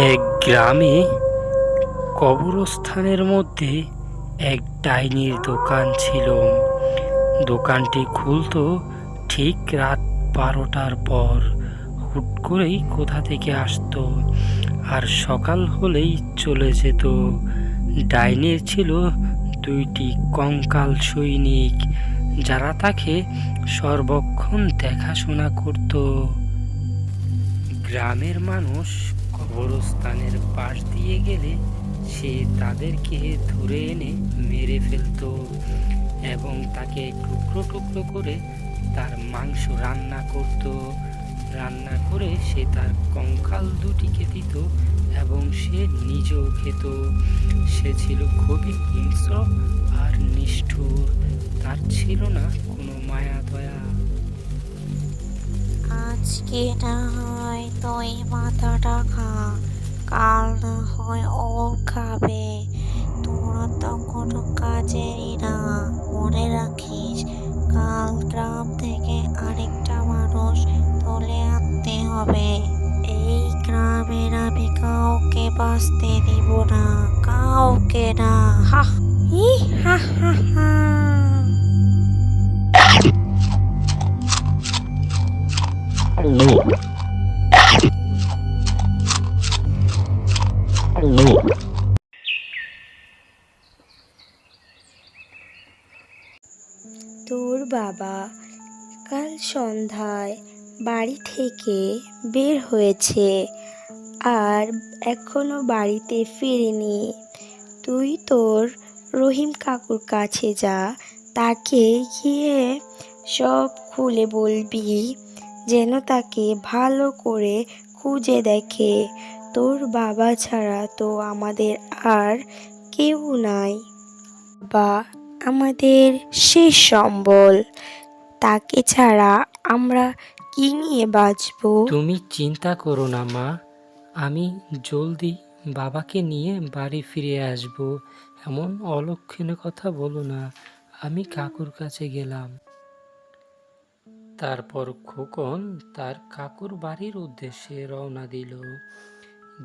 এক গ্রামে কবরস্থানের মধ্যে এক ডাইনির দোকান ছিল। দোকানটি খুলতো ঠিক রাত 12টার পর। হুট করেই কোথা থেকে আসতো আর সকাল হলেই চলে যেত। ডাইনির ছিল দুইটি কঙ্কাল সৈনিক, যারা তাকে সর্বক্ষণ দেখাশোনা করত। গ্রামের মানুষ কবরস্থানের পাশ দিয়ে গেলে সে তাদেরকে ধরে এনে মেরে ফেলত এবং তাকে টুকরো টুকরো করে তার মাংস রান্না করে সে তার কঙ্কাল দুটিকে দিত এবং সে নিজেও খেত। সে ছিল খুবই হিংস্র আর নিষ্ঠুর। তার ছিল না কোনো মায়া দয়া। আজকে না হয় তুই মাথাটা খা, কাল না হয় ও খাবে। তোরা তো কোনো কাজেরই না। মনে রাখিস, কাল গ্রাম থেকে আরেকটা মানুষ তুলে আনতে হবে। এই গ্রামের আমি কাউকে বাঁচতে দিব না, কাউকে না। হা হি হা হা হা। তোর বাবা কাল সন্ধ্যায় বাড়ি থেকে বের হয়েছে আর এখনো বাড়িতে ফিরেনি। তুই তোর রহিম কাকুর কাছে যা, তাকে গিয়ে সব খুলে বলবি যেন তাকে ভালো করে খুঁজে দেখে। তোর বাবা ছাড়া তো আমাদের আর কেউ নাই। বা আমাদের শেষ সম্বল, তাকে ছাড়া আমরা কি নিয়ে বাঁচবো? তুমি চিন্তা করো না মা, আমি জলদি বাবাকে নিয়ে বাড়ি ফিরে আসব। এমন অলক্ষণে কথা বলো না। আমি কাকুর কাছে গেলাম। তারপর খোকন তার কাকুর বাড়ির উদ্দেশ্যে রওনা দিল।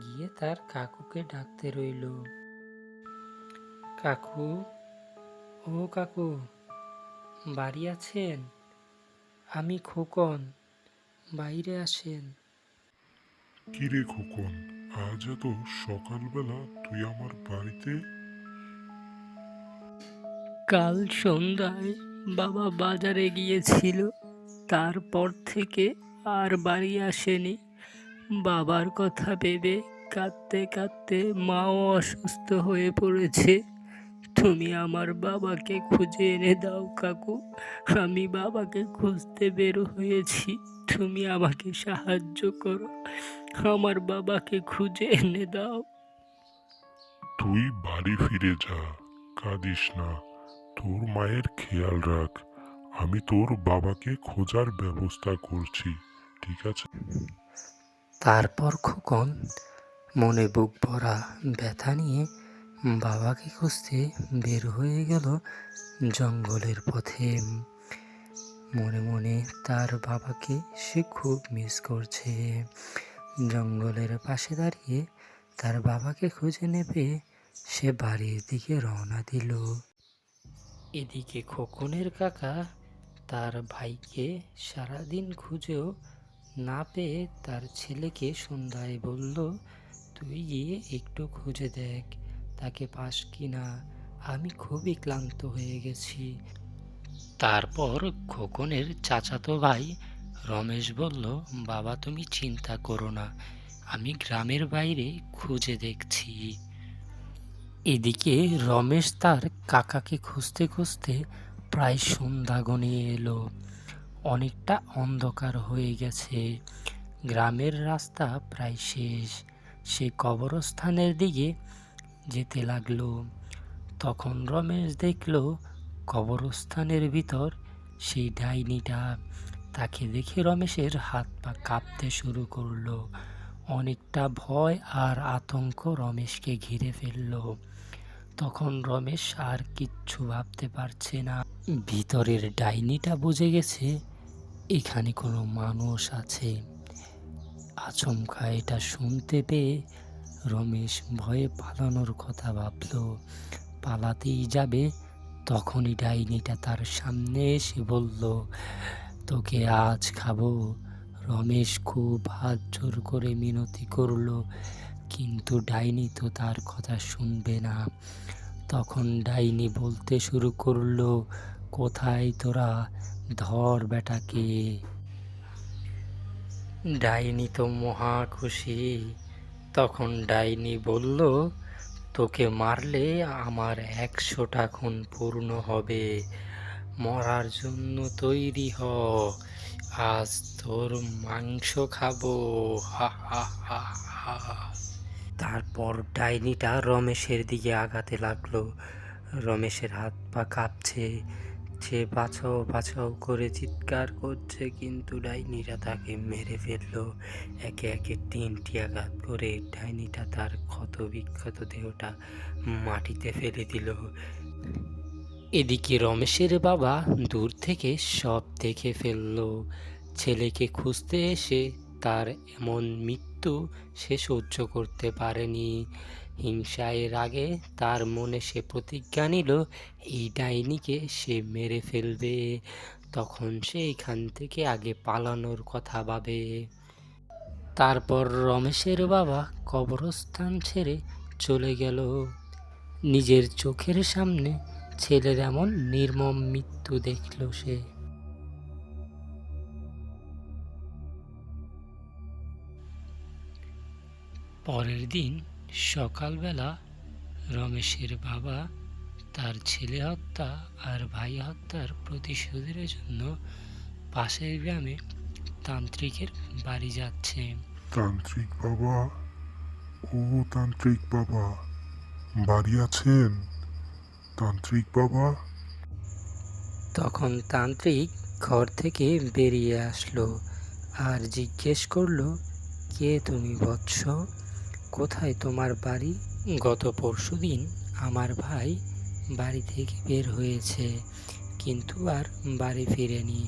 গিয়ে তার কাকুকে ডাকতে রইল। কাকু, ও কাকু, বাড়ি আছেন? আমি খোকন, বাইরে আসেন। কিরে খোকন, আজ এত সকালবেলা তুই আমার বাড়িতে? কাল সন্ধ্যায় বাবা বাজারে গিয়েছিল, তারপর থেকে আর বাড়ি আসেনি। বাবার কথা ভেবে কাঁদতে কাঁদতে মাও অসুস্থ হয়ে পড়েছে। তুমি আমার বাবাকে খুঁজে এনে দাও কাকু। আমি বাবাকে খুঁজতে বের হয়েছি, তুমি আমাকে সাহায্য করো। আমার বাবাকে খুঁজে এনে দাও। তুই বাড়ি ফিরে যা, কাঁদিস না। তোর মায়ের খেয়াল রাখ। আমি তোর বাবাকে খোঁজার ব্যবস্থা করছি, ঠিক আছে? তারপর খোকন মনে বুক ভরা ব্যথা নিয়ে বাবাকে খুঁজতে বের হয়ে গেল জঙ্গলের পথে। মনে মনে তার বাবাকে সে খুব মিস করছে। জঙ্গলের পাশে দাঁড়িয়ে তার বাবাকে খুঁজে নেবে সে বাড়ির দিকে রওনা দিল। এদিকে খোকনের কাকা তার ভাইকে সারাদিন খুঁজেও না পেয়ে তার ছেলেকে সন্ধ্যায় বলল, তুই গিয়ে একটু খুঁজে দেখ তাকে পাস কিনা, আমি খুবই ক্লান্ত হয়ে গেছি। তারপর খোকনের চাচাতো ভাই রমেশ বলল, বাবা তুমি চিন্তা করো না, আমি গ্রামের বাইরে খুঁজে দেখছি। এদিকে রমেশ তার কাকাকে খুঁজতে খুঁজতে প্রায় সন্ধ্যা ঘনিয়ে এলো। অনেকটা অন্ধকার হয়ে গেছে। গ্রামের রাস্তা প্রায় শেষ। সে কবরস্থানের দিকে যেতে লাগলো। তখন রমেশ দেখল কবরস্থানের ভিতর সেই ডাইনিটা। তাকে দেখে রমেশের হাত পা কাঁপতে শুরু করলো। অনেকটা ভয় আর আতঙ্ক রমেশকে ঘিরে ফেলল। তখন রমেশ আর কিচ্ছু ভাবতে পারছে না। ভিতরের ডাইনিটা বুঝে গেছে এখানে কোনো মানুষ আছে আচমকা এটা শুনতে পেয়ে রমেশ ভয়ে পালানোর কথা ভাবল। পালাতেই যাবে, তখনই ডাইনিটা তার সামনে এসে বলল, তোকে আজ খাবো। রমেশ খুব হাত জোর করে মিনতি করলো, কিন্তু ডাইনি তো তার কথা শুনবে না। তখন ডাইনি বলতে শুরু করলো, কোথায় তোরা, ধর বেটাকে। ডাইনি তো মহা খুশি। তখন ডাইনি বলল, তোকে মারলে আমার 100টা খুন পূর্ণ হবে। মরার জন্য তৈরি হ, আজ তোর মাংস খাবো। হা হা হা হা। তারপর ডাইনিটা রমেশের দিকে আগাতে লাগলো। রমেশের হাত পা কাঁপছে, সে বাঁচাও বাঁচাও করে চিৎকার করছে, কিন্তু ডাইনিটা তাকে মেরে ফেললো। একে একে 3টি আঘাত করে ডাইনিটা তার ক্ষত বিক্ষত দেহটা মাটিতে ফেলে দিল। এদিকে রমেশের বাবা দূর থেকে সব দেখে ফেলল। ছেলেকে খুঁজতে এসে তার এমন মৃত্যু সে সহ্য করতে পারেনি। হিংসায় রাগে তার মনে সে প্রতিজ্ঞা নিল, এই ডাইনিকে সে মেরে ফেলবে। তখন সে এখান থেকে আগে পালানোর কথা ভাবে। তারপর রমেশের বাবা কবরস্থান ছেড়ে চলে গেল। নিজের চোখের সামনে ছেলের এমন নির্মম মৃত্যু দেখল সে। পরের দিন সকালবেলা রমেশের বাবা তার ছেলে হত্যা আর ভাই হত্যার প্রতিশোধের জন্য পাশের গ্রামে তান্ত্রিকের বাড়ি যাচ্ছে। তান্ত্রিক বাবা, ও তান্ত্রিক বাবা, বাড়ি আছেন? তান্ত্রিক বাবা। তখন তান্ত্রিক ঘর থেকে বেরিয়ে আসলো আর জিজ্ঞেস করলো, কে তুমি বৎস? কোথায় তোমার বাড়ি? গত পরশুদিন আমার ভাই বাড়ি থেকে বের হয়েছে, কিন্তু আর বাড়ি ফিরেনি।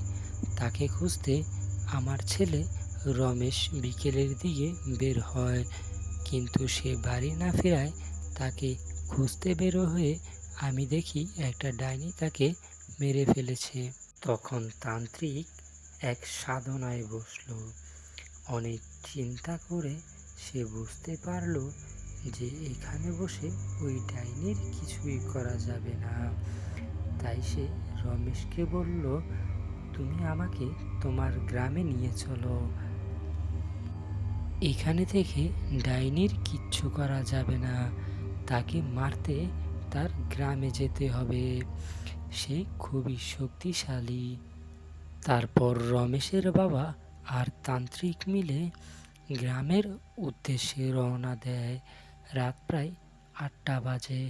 তাকে খুঁজতে আমার ছেলে রমেশ বিকেলের দিকে বের হয়, কিন্তু সে বাড়ি না ফেরায় তাকে খুঁজতে বের হয়ে আমি দেখি একটা ডাইনি তাকে মেরে ফেলেছে। তখন তান্ত্রিক এক সাধনায় বসলো। অনেক চিন্তা করে সে বুঝতে পারল যে এখানে বসে ওই ডাইনির কিছুই করা যাবে না। তাই সে রমেশকে বলল, তুমি আমাকে তোমার গ্রামে নিয়ে চলো। এখানে থেকে ডাইনির কিচ্ছু করা যাবে না, তাকে মারতে তার গ্রামে যেতে হবে, সে খুবই শক্তিশালী। তারপর রমেশের বাবা আর তান্ত্রিক মিলে গ্রামের উদ্দেশ্যে রওনা দেয়। রাত প্রায় 8টা বাজে,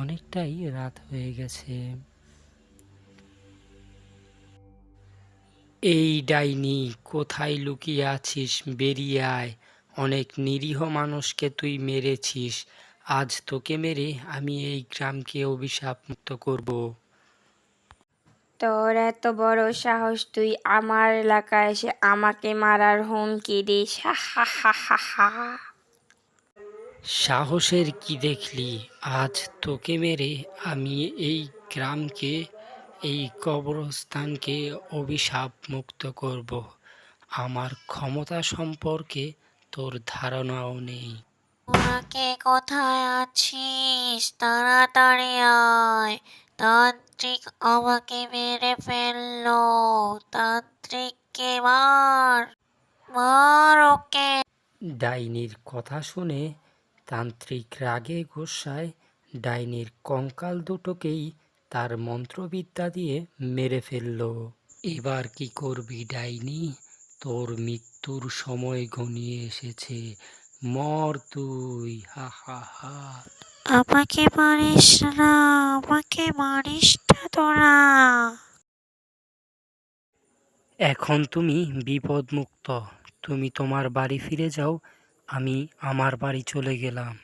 অনেকটাই রাত হয়ে গেছে। এই ডাইনি, কোথায় লুকিয়ে আছিস? বেরিয়ে আয়। অনেক নিরীহ মানুষকে তুই মেরেছিস, আজ তোকে মেরে আমি এই গ্রামকে অভিশাপ মুক্ত করব। তোর এত বড় সাহস, তুই আমার এলাকায় এসে আমাকে মারার হুমকি দিস? হা হা হা হা হা। সাহসের কি দেখলি? আজ তোকে মেরে আমি এই গ্রামকে, এই কবরস্থানকে অভিশাপ মুক্ত করব। আমার ক্ষমতা সম্পর্কে তোর ধারণাও নেই। তোরা কে কোথায় আছিস? তাড়াতাড়ি আয়, তান্ত্রিক আমাকে মেরে ফেললো। তান্ত্রিককে মার, মার ওকে। ডাইনির কথা শুনে তান্ত্রিক রাগে গোসায় ডাইনির কঙ্কাল দুটোকেই তার মন্ত্রবিদ্যা দিয়ে মেরে ফেলল। এবার কি করবি ডাইনি? তোর মৃত্যুর সময় ঘনিয়ে এসেছে, মর তুই। হা হা হা। আমাকে মারিস না, আমাকে মারিস না তোরা। এখন তুমি বিপদমুক্ত, তুমি তোমার বাড়ি ফিরে যাও, আমি আমার বাড়ি চলে গেলাম।